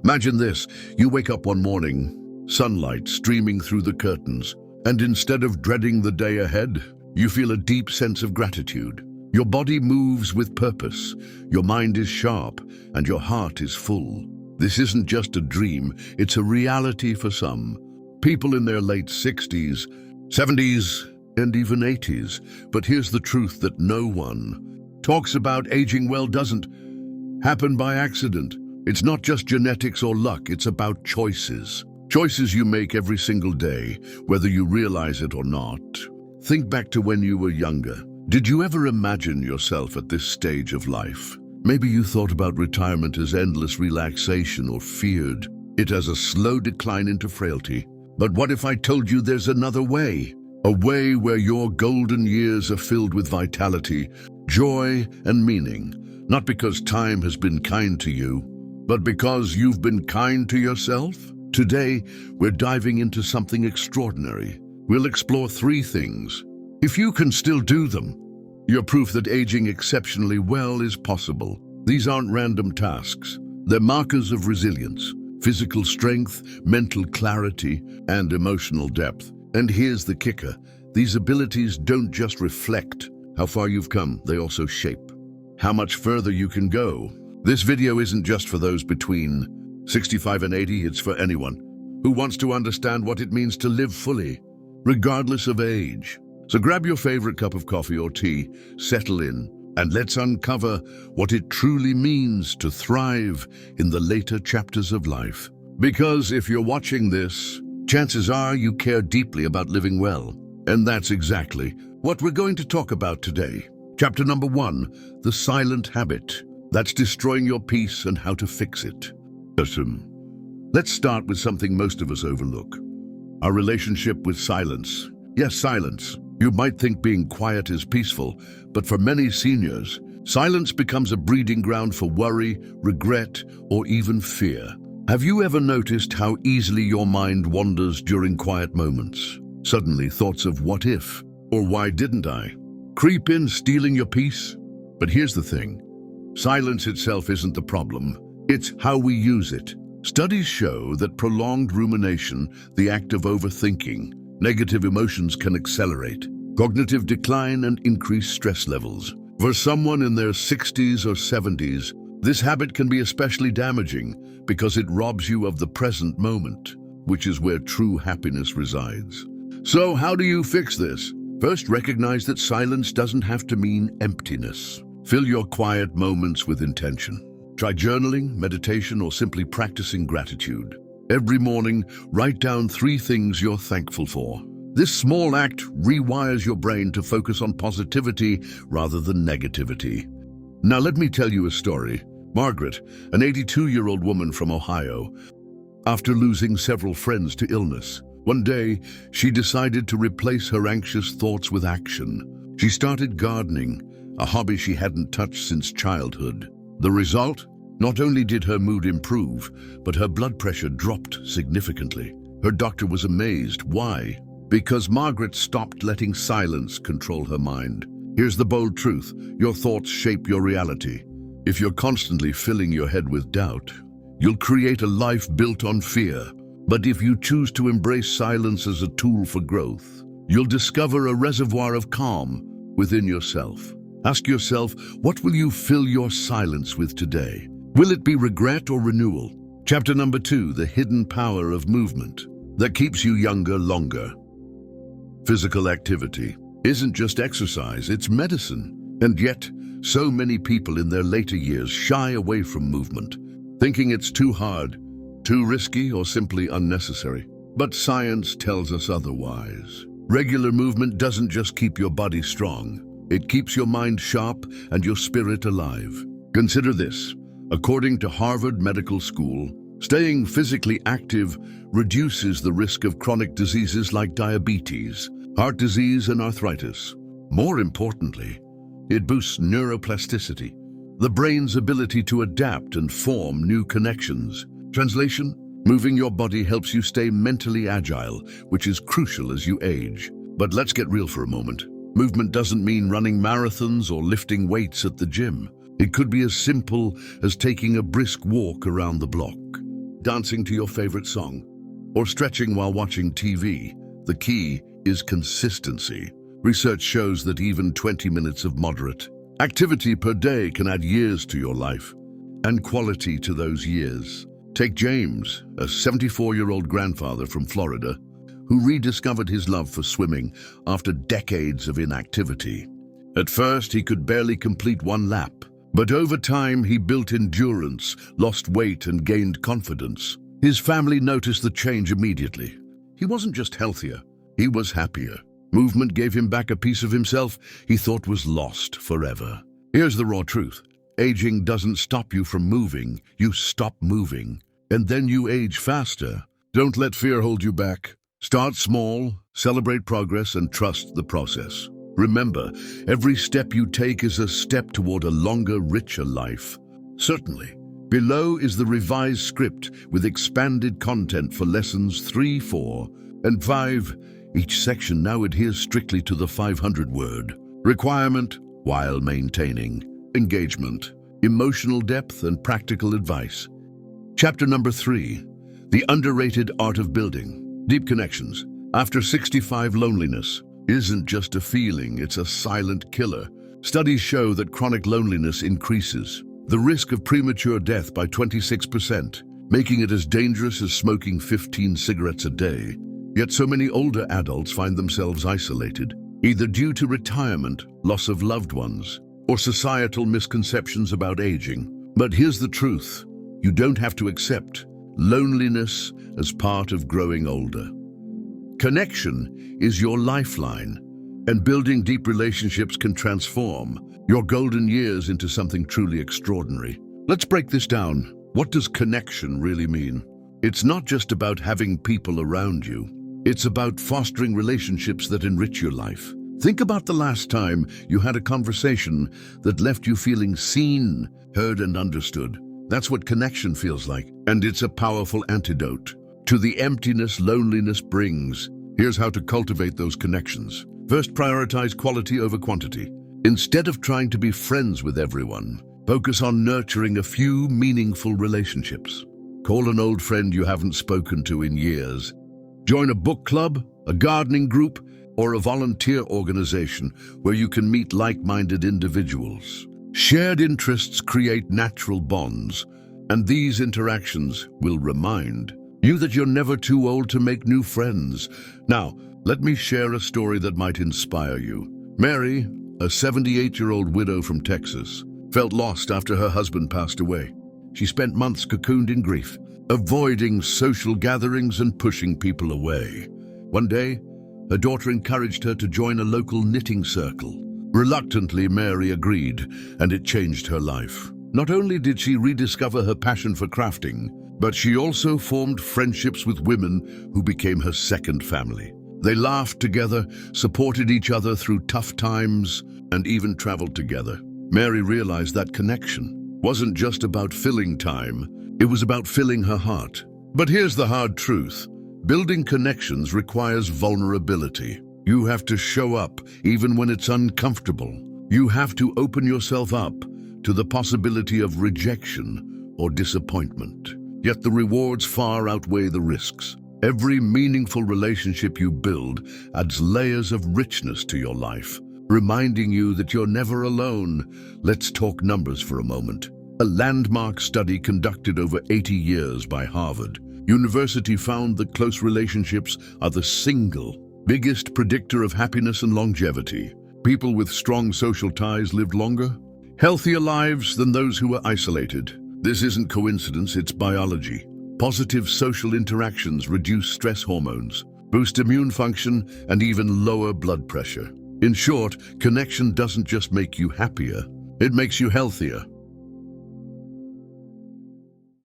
Imagine this, you wake up one morning, sunlight streaming through the curtains, and instead of dreading the day ahead, you feel a deep sense of gratitude. Your body moves with purpose, your mind is sharp, and your heart is full. This isn't just a dream, it's a reality for some. People in their late 60s, 70s, and even 80s. But here's the truth that no one talks about. Aging well doesn't happen by accident. It's not just genetics or luck, it's about choices. Choices you make every single day, whether you realize it or not. Think back to when you were younger. Did you ever imagine yourself at this stage of life? Maybe you thought about retirement as endless relaxation or feared it as a slow decline into frailty. But what if I told you there's another way? A way where your golden years are filled with vitality, joy, and meaning. Not because time has been kind to you, but because you've been kind to yourself. Today, we're diving into something extraordinary. We'll explore 3 things. If you can still do them, you're proof that aging exceptionally well is possible. These aren't random tasks. They're markers of resilience, physical strength, mental clarity, and emotional depth. And here's the kicker. These abilities don't just reflect how far you've come, they also shape how much further you can go. This video isn't just for those between 65 and 80, it's for anyone who wants to understand what it means to live fully, regardless of age. So grab your favorite cup of coffee or tea, settle in, and let's uncover what it truly means to thrive in the later chapters of life. Because if you're watching this, chances are you care deeply about living well. And that's exactly what we're going to talk about today. Chapter number 1, the silent habit that's destroying your peace and how to fix it. Let's start with something most of us overlook. Our relationship with silence. Yes, silence. You might think being quiet is peaceful, but for many seniors, silence becomes a breeding ground for worry, regret, or even fear. Have you ever noticed how easily your mind wanders during quiet moments? Suddenly, thoughts of what if, or why didn't I, creep in, stealing your peace? But here's the thing. Silence itself isn't the problem. It's how we use it. Studies show that prolonged rumination, the act of overthinking, negative emotions can accelerate cognitive decline and increase stress levels. For someone in their 60s or 70s, this habit can be especially damaging because it robs you of the present moment, which is where true happiness resides. So how do you fix this? First, recognize that silence doesn't have to mean emptiness. Fill your quiet moments with intention. Try journaling, meditation, or simply practicing gratitude. Every morning, write down 3 things you're thankful for. This small act rewires your brain to focus on positivity rather than negativity. Now let me tell you a story. Margaret, an 82-year-old woman from Ohio, after losing several friends to illness, one day she decided to replace her anxious thoughts with action. She started gardening, a hobby she hadn't touched since childhood. The result? Not only did her mood improve, but her blood pressure dropped significantly. Her doctor was amazed. Why? Because Margaret stopped letting silence control her mind. Here's the bold truth. Your thoughts shape your reality. If you're constantly filling your head with doubt, you'll create a life built on fear. But if you choose to embrace silence as a tool for growth, you'll discover a reservoir of calm within yourself. Ask yourself, what will you fill your silence with today? Will it be regret or renewal? Chapter number 2, the hidden power of movement that keeps you younger longer. Physical activity isn't just exercise, it's medicine. And yet, so many people in their later years shy away from movement, thinking it's too hard, too risky, or simply unnecessary. But science tells us otherwise. Regular movement doesn't just keep your body strong, it keeps your mind sharp and your spirit alive. Consider this. According to Harvard Medical School, staying physically active reduces the risk of chronic diseases like diabetes, heart disease, and arthritis. More importantly, it boosts neuroplasticity, the brain's ability to adapt and form new connections. Translation: moving your body helps you stay mentally agile, which is crucial as you age. But let's get real for a moment. Movement doesn't mean running marathons or lifting weights at the gym. It could be as simple as taking a brisk walk around the block. dancing to your favorite song, or stretching while watching TV. The key is consistency. Research shows that even 20 minutes of moderate activity per day can add years to your life, and quality to those years. Take James, a 74-year-old grandfather from Florida, who rediscovered his love for swimming after decades of inactivity. At first, he could barely complete one lap, but over time he built endurance, lost weight, and gained confidence. His family noticed the change immediately. He wasn't just healthier, he was happier. Movement gave him back a piece of himself he thought was lost forever. Here's the raw truth. Aging doesn't stop you from moving, you stop moving, and then you age faster. Don't let fear hold you back. Start small, celebrate progress, and trust the process. Remember, every step you take is a step toward a longer, richer life. Certainly. Below is the revised script with expanded content for lessons 3, 4, and 5. Each section now adheres strictly to the 500-word requirement while maintaining engagement, emotional depth, and practical advice. Chapter number 3, The Underrated Art of Building Deep Connections. After 65, loneliness isn't just a feeling, it's a silent killer. Studies show that chronic loneliness increases the risk of premature death by 26%, making it as dangerous as smoking 15 cigarettes a day. Yet so many older adults find themselves isolated, either due to retirement, loss of loved ones, or societal misconceptions about aging. But here's the truth. You don't have to accept loneliness as part of growing older. Connection is your lifeline, and building deep relationships can transform your golden years into something truly extraordinary. Let's break this down. What does connection really mean? It's not just about having people around you. It's about fostering relationships that enrich your life. Think about the last time you had a conversation that left you feeling seen, heard, and understood. That's what connection feels like, and it's a powerful antidote to the emptiness loneliness brings. Here's how to cultivate those connections. First, prioritize quality over quantity. Instead of trying to be friends with everyone, focus on nurturing a few meaningful relationships. Call an old friend you haven't spoken to in years. Join a book club, a gardening group, or a volunteer organization where you can meet like-minded individuals. Shared interests create natural bonds, and these interactions will remind you that you're never too old to make new friends. Now, let me share a story that might inspire you. Mary, a 78-year-old widow from Texas, felt lost after her husband passed away. She spent months cocooned in grief, avoiding social gatherings and pushing people away. One day, her daughter encouraged her to join a local knitting circle. Reluctantly, Mary agreed, and it changed her life. Not only did she rediscover her passion for crafting, but she also formed friendships with women who became her second family. They laughed together, supported each other through tough times, and even traveled together. Mary realized that connection wasn't just about filling time, it was about filling her heart. But here's the hard truth. Building connections requires vulnerability. You have to show up even when it's uncomfortable. You have to open yourself up to the possibility of rejection or disappointment. Yet the rewards far outweigh the risks. Every meaningful relationship you build adds layers of richness to your life, reminding you that you're never alone. Let's talk numbers for a moment. A landmark study conducted over 80 years by Harvard University found that close relationships are the single biggest predictor of happiness and longevity. People with strong social ties lived longer, healthier lives than those who were isolated. This isn't coincidence, it's biology. Positive social interactions reduce stress hormones, boost immune function, and even lower blood pressure. In short, connection doesn't just make you happier, it makes you healthier.